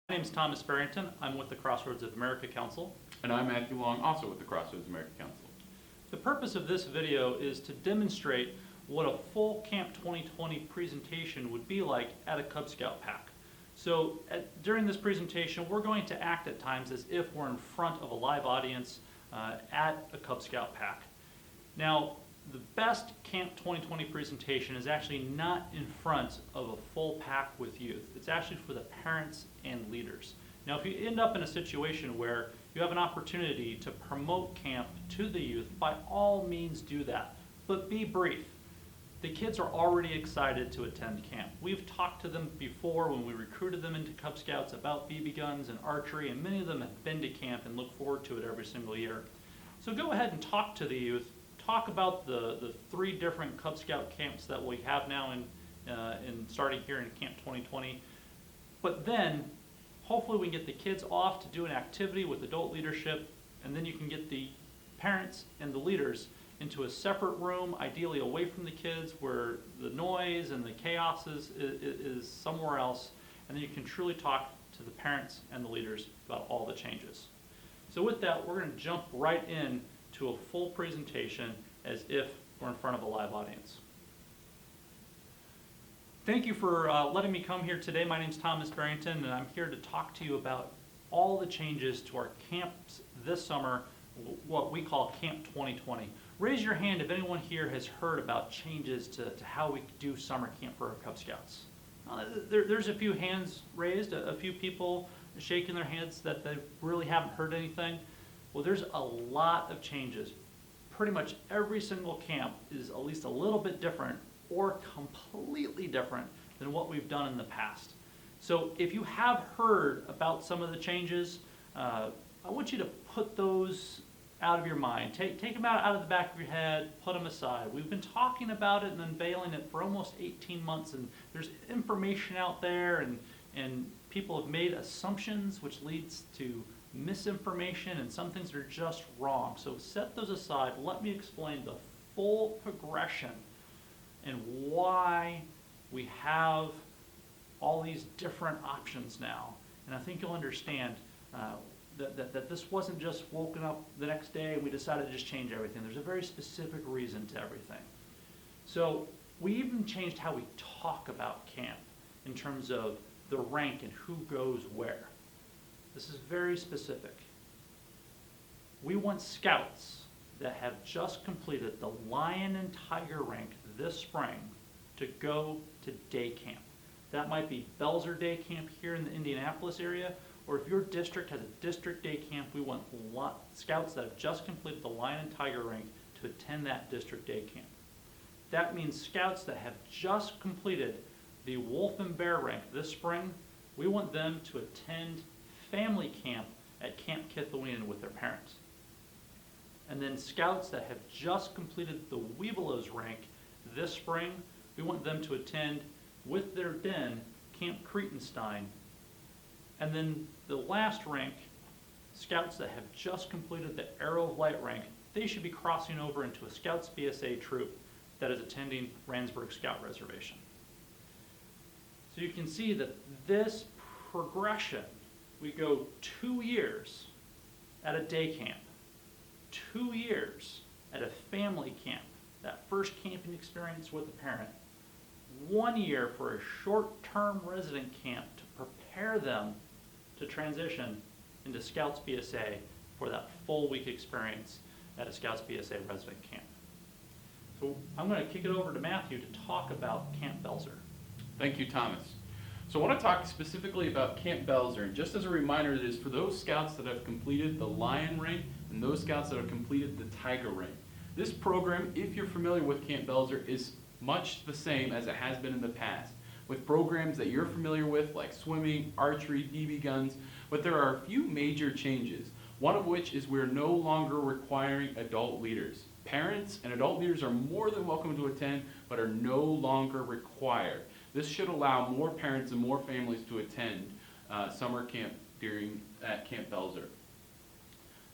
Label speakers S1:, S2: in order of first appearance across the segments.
S1: My name is Thomas Barrington. I'm with the Crossroads of America Council.
S2: And I'm Matthew Long, also with the Crossroads America Council.
S1: The purpose of this video is to demonstrate what a full Camp 2020 presentation would be like at a Cub Scout pack. So during this presentation, we're going to act at times as if we're in front of a live audience at a Cub Scout pack. Now, the best Camp 2020 presentation is actually not in front of a full pack with youth. It's actually for the parents and leaders. Now, if you end up in a situation where you have an opportunity to promote camp to the youth, by all means do that, but be brief. The kids are already excited to attend camp. We've talked to them before when we recruited them into Cub Scouts about BB guns and archery, and many of them have been to camp and look forward to it every single year. So go ahead and talk to the youth. Talk about the three different Cub Scout camps that we have now in starting here in Camp 2020. But then, hopefully we can get the kids off to do an activity with adult leadership, and then you can get the parents and the leaders into a separate room, ideally away from the kids, where the noise and the chaos is somewhere else, and then you can truly talk to the parents and the leaders about all the changes. So with that, we're going to jump right in to a full presentation as if we're in front of a live audience. Thank you for letting me come here today. My name is Thomas Barrington, and I'm here to talk to you about all the changes to our camps this summer, what we call Camp 2020. Raise your hand if anyone here has heard about changes to how we do summer camp for our Cub Scouts. There's a few hands raised, a few people shaking their heads that they really haven't heard anything. Well, there's a lot of changes. Pretty much every single camp is at least a little bit different or completely different than what we've done in the past. So if you have heard about some of the changes, I want you to put those out of your mind. Take them out of the back of your head, put them aside. We've been talking about it and unveiling it for almost 18 months, and there's information out there, and people have made assumptions, which leads to misinformation, and some things are just wrong. So set those aside. Let me explain the full progression and why we have all these different options now. And I think you'll understand that this wasn't just woken up the next day and we decided to just change everything. There's a very specific reason to everything. So we even changed how we talk about camp in terms of the rank and who goes where. This is very specific. We want scouts that have just completed the Lion and Tiger rank this spring to go to day camp. That might be Belzer Day Camp here in the Indianapolis area, or if your district has a district day camp, we want scouts that have just completed the Lion and Tiger rank to attend that district day camp. That means scouts that have just completed the Wolf and Bear rank this spring, we want them to attend family camp at Camp Kithawene with their parents. And then scouts that have just completed the Webelos rank this spring, we want them to attend with their den Camp Cretenstein. And then the last rank, scouts that have just completed the Arrow of Light rank, they should be crossing over into a Scouts BSA troop that is attending Randsburg Scout Reservation. So you can see that this progression, we go 2 years at a day camp, 2 years at a family camp, that first camping experience with a parent, 1 year for a short-term resident camp to prepare them to transition into Scouts BSA for that full week experience at a Scouts BSA resident camp. So I'm going to kick it over to Matthew to talk about Camp Belzer.
S2: Thank you, Thomas. So I want to talk specifically about Camp Belzer, and just as a reminder, it is for those scouts that have completed the Lion rank and those scouts that have completed the Tiger rank. This program, if you're familiar with Camp Belzer, is much the same as it has been in the past, with programs that you're familiar with like swimming, archery, BB guns, but there are a few major changes, one of which is we're no longer requiring adult leaders. Parents and adult leaders are more than welcome to attend, but are no longer required. This should allow more parents and more families to attend summer camp at Camp Belzer.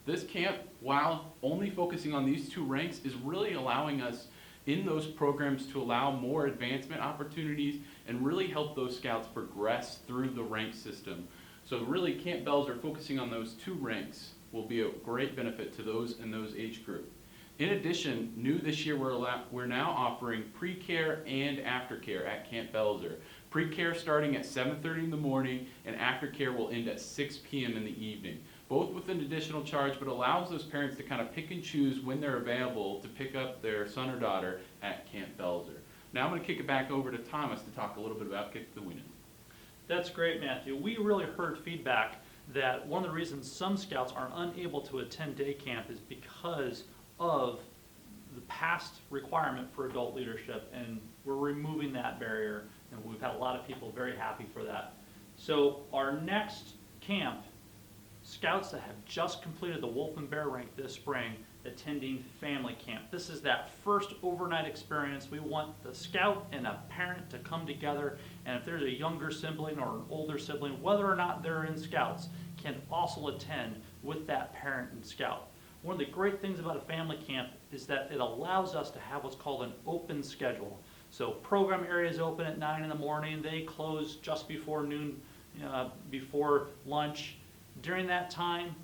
S2: This camp, while only focusing on these two ranks, is really allowing us in those programs to allow more advancement opportunities and really help those scouts progress through the rank system So really, Camp Belzer focusing on those 2 rinks will be a great benefit to those in those age group. In addition, new this year, we're now offering pre-care and aftercare at Camp Belzer. Pre-care starting at 7:30 in the morning, and aftercare will end at 6 p.m. in the evening. Both with an additional charge, but allows those parents to kind of pick and choose when they're available to pick up their son or daughter at Camp Belzer. Now I'm going to kick it back over to Thomas to talk a little bit about Kick the Winning.
S1: That's great, Matthew. We really heard feedback that one of the reasons some scouts are unable to attend day camp is because of the past requirement for adult leadership, and we're removing that barrier, and we've had a lot of people very happy for that. So our next camp, scouts that have just completed the Wolf and Bear Rank this spring, attending family camp. This is that first overnight experience. We want the scout and a parent to come together, and if there's a younger sibling or an older sibling, whether or not they're in scouts, can also attend with that parent and scout. One of the great things about a family camp is that it allows us to have what's called an open schedule. So program areas open at 9 in the morning, they close just before noon, before lunch. During that time,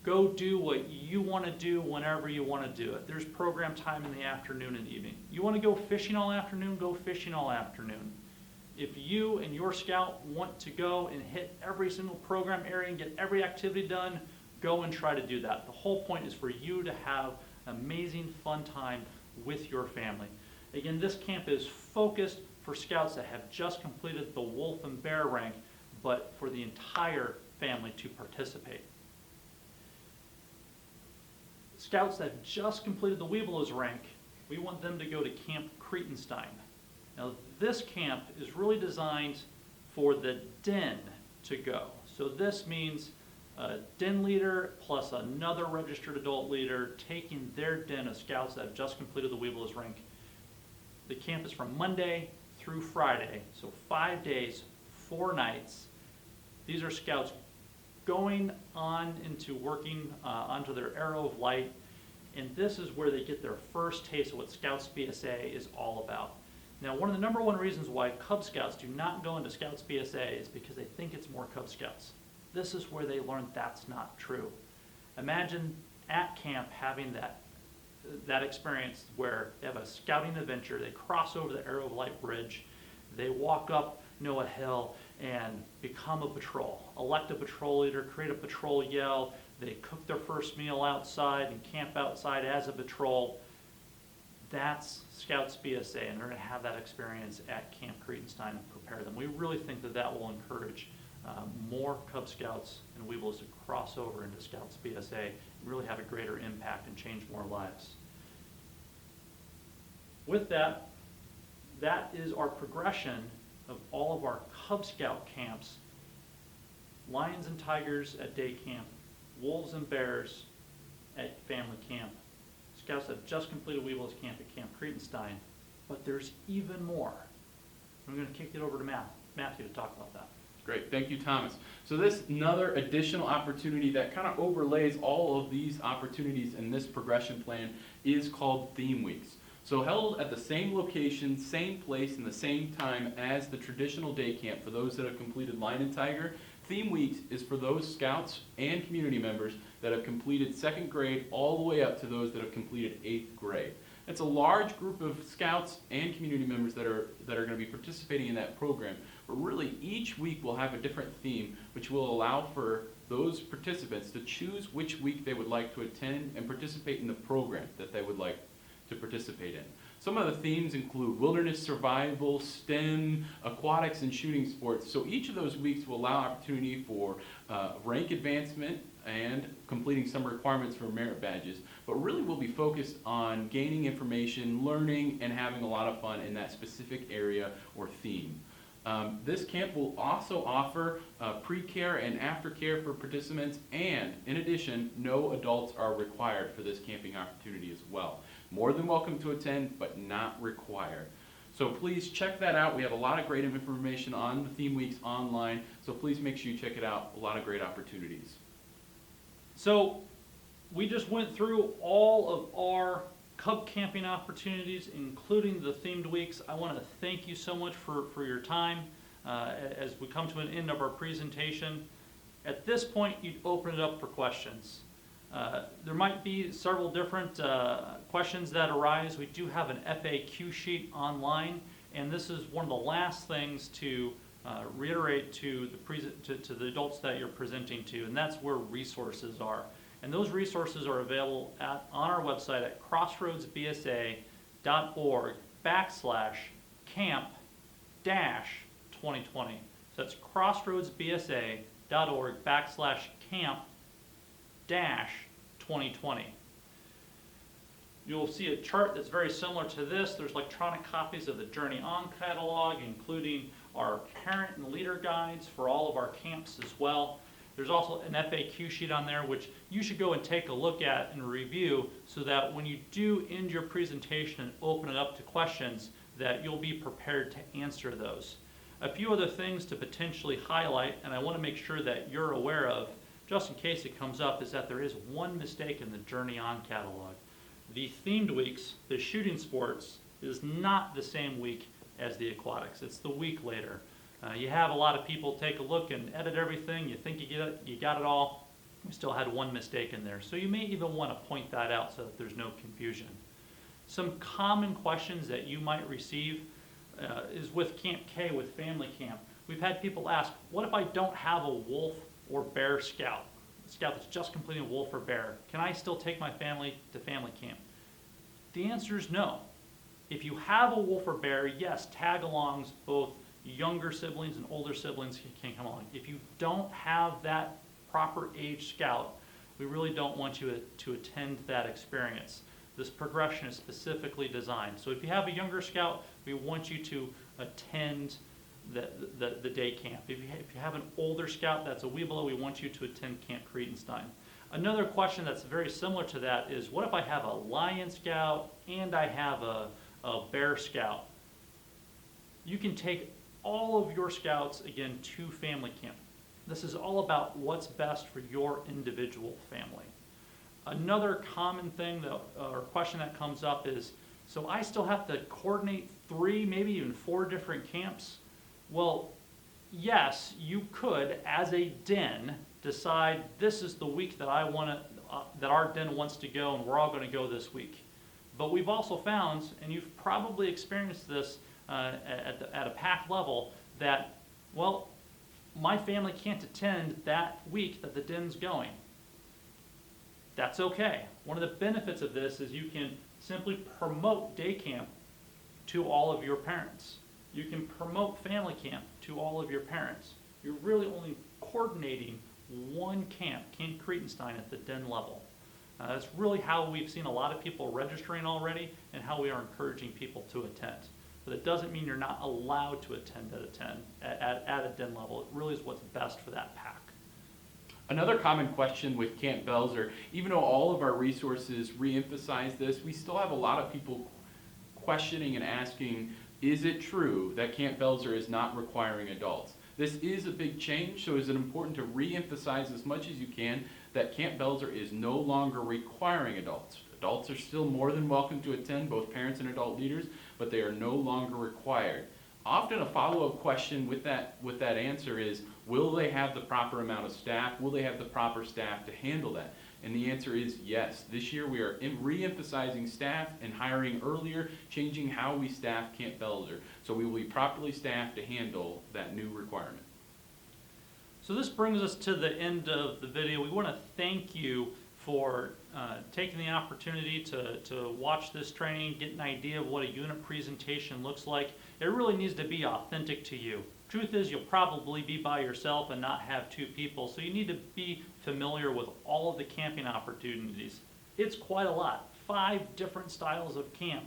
S1: go do what you want to do whenever you want to do it. There's program time in the afternoon and evening. You want to go fishing all afternoon, go fishing all afternoon. If you and your scout want to go and hit every single program area and get every activity done, go and try to do that. The whole point is for you to have an amazing fun time with your family. Again, this camp is focused for scouts that have just completed the Wolf and Bear Rank, but for the entire family to participate. Scouts that have just completed the Webelos Rank, we want them to go to Camp Cretenstein. Now, this camp is really designed for the den to go. So this means a den leader plus another registered adult leader taking their den of scouts that have just completed the Webelos Rank. The camp is from Monday through Friday, so 5 days, 4 nights. These are scouts going on into working onto their Arrow of Light, and this is where they get their first taste of what Scouts BSA is all about. Now, one of the number one reasons why Cub Scouts do not go into Scouts BSA is because they think it's more Cub Scouts. This is where they learn that's not true. Imagine at camp having that experience where they have a scouting adventure, they cross over the Arrow of Light Bridge, they walk up Noah Hill and become a patrol, elect a patrol leader, create a patrol yell, they cook their first meal outside and camp outside as a patrol. That's Scouts BSA, and they're going to have that experience at Camp Cretenstein and prepare them. We really think that that will encourage more Cub Scouts and Weebles to cross over into Scouts BSA and really have a greater impact and change more lives. With that, that is our progression of all of our Cub Scout camps. Lions and Tigers at day camp, Wolves and Bears at family camp, Scouts that have just completed Weebles camp at Camp Cretenstein, but there's even more. I'm going to kick it over to Matthew to talk about that.
S2: Great, thank you, Thomas. So this another additional opportunity that kind of overlays all of these opportunities in this progression plan is called Theme Weeks. So held at the same location, same place, and the same time as the traditional day camp for those that have completed Lion and Tiger, Theme Weeks is for those scouts and community members that have completed 2nd grade all the way up to those that have completed 8th grade. It's a large group of scouts and community members that are going to be participating in that program. But really, each week will have a different theme, which will allow for those participants to choose which week they would like to attend and participate in the program that they would like to participate in. Some of the themes include wilderness survival, STEM, aquatics, and shooting sports. So each of those weeks will allow opportunity for rank advancement and completing some requirements for merit badges, but really will be focused on gaining information, learning, and having a lot of fun in that specific area or theme. This camp will also offer pre-care and aftercare for participants, and in addition, no adults are required for this camping opportunity as well. More than welcome to attend, but not required. So please check that out. We have a lot of great information on the Theme Weeks online, so please make sure you check it out. A lot of great opportunities.
S1: So we just went through all of our Cub camping opportunities, including the themed weeks. I want to thank you so much for your time as we come to an end of our presentation. At this point, you'd open it up for questions. There might be several different questions that arise. We do have an FAQ sheet online, and this is one of the last things to reiterate to the adults that you're presenting to, and that's where resources are. And those resources are available on our website at crossroadsbsa.org/camp-2020. So that's crossroadsbsa.org/camp-2020. You'll see a chart that's very similar to this. There's electronic copies of the Journey On catalog, including our parent and leader guides for all of our camps as well. There's also an FAQ sheet on there, which you should go and take a look at and review so that when you do end your presentation and open it up to questions, that you'll be prepared to answer those. A few other things to potentially highlight, and I want to make sure that you're aware of, just in case it comes up, is that there is one mistake in the Journey On catalog. The themed weeks, the shooting sports, is not the same week as the aquatics. It's the week later. You have a lot of people take a look and edit everything. You think you got it all. We still had one mistake in there. So you may even want to point that out so that there's no confusion. Some common questions that you might receive is with Camp K, with Family Camp. We've had people ask, what if I don't have a wolf or bear scout? A scout that's just completing wolf or bear. Can I still take my family to family camp? The answer is no. If you have a wolf or bear, yes, tag-alongs, both younger siblings and older siblings can come along. If you don't have that proper age scout, we really don't want you to attend that experience. This progression is specifically designed. So if you have a younger scout, we want you to attend the day camp. If you have an older scout that's a Weeblo, we want you to attend Camp Cretenstein. Another question that's very similar to that is, what if I have a lion scout and I have a bear scout? You can take all of your scouts, again, to family camp. This is all about what's best for your individual family. Another common thing or question that comes up is, so I still have to coordinate 3, maybe even 4 different camps? Well, yes, you could, as a den, decide this is the week that that our den wants to go, and we're all going to go this week. But we've also found, and you've probably experienced this at a pack level, that, well, my family can't attend that week that the den's going. That's okay. One of the benefits of this is you can simply promote day camp to all of your parents. You can promote family camp to all of your parents. You're really only coordinating one camp, Camp Cretenstein, at the den level. That's really how we've seen a lot of people registering already and how we are encouraging people to attend. But it doesn't mean you're not allowed to attend at a den level. It really is what's best for that pack.
S2: Another common question with Camp Belzer, even though all of our resources reemphasize this, we still have a lot of people questioning and asking, is it true that Camp Belzer is not requiring adults? This is a big change, so is it important to reemphasize as much as you can that Camp Belzer is no longer requiring adults. Adults are still more than welcome to attend, both parents and adult leaders, but they are no longer required. Often a follow-up question with that answer is, will they have the proper amount of staff? Will they have the proper staff to handle that? And the answer is yes. This year we are re-emphasizing staff and hiring earlier, changing how we staff Camp Belzer. So we will be properly staffed to handle that new requirement.
S1: So this brings us to the end of the video. We want to thank you for taking the opportunity to watch this training, get an idea of what a unit presentation looks like. It really needs to be authentic to you. Truth is, you'll probably be by yourself and not have 2 people, so you need to be familiar with all of the camping opportunities. It's quite a lot. 5 different styles of camp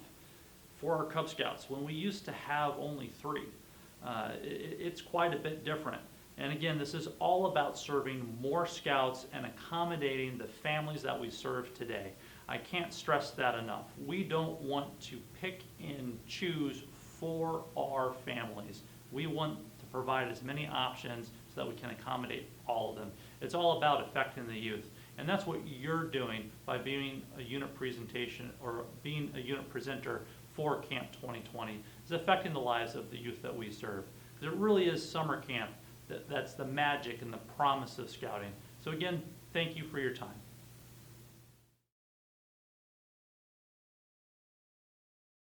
S1: for our Cub Scouts when we used to have only 3. It's quite a bit different. And again, this is all about serving more scouts and accommodating the families that we serve today. I can't stress that enough. We don't want to pick and choose for our families. We want to provide as many options so that we can accommodate all of them. It's all about affecting the youth. And that's what you're doing by being a unit presentation or being a unit presenter for Camp 2020, is affecting the lives of the youth that we serve. Because it really is summer camp. That's the magic and the promise of scouting. So again, thank you for your time.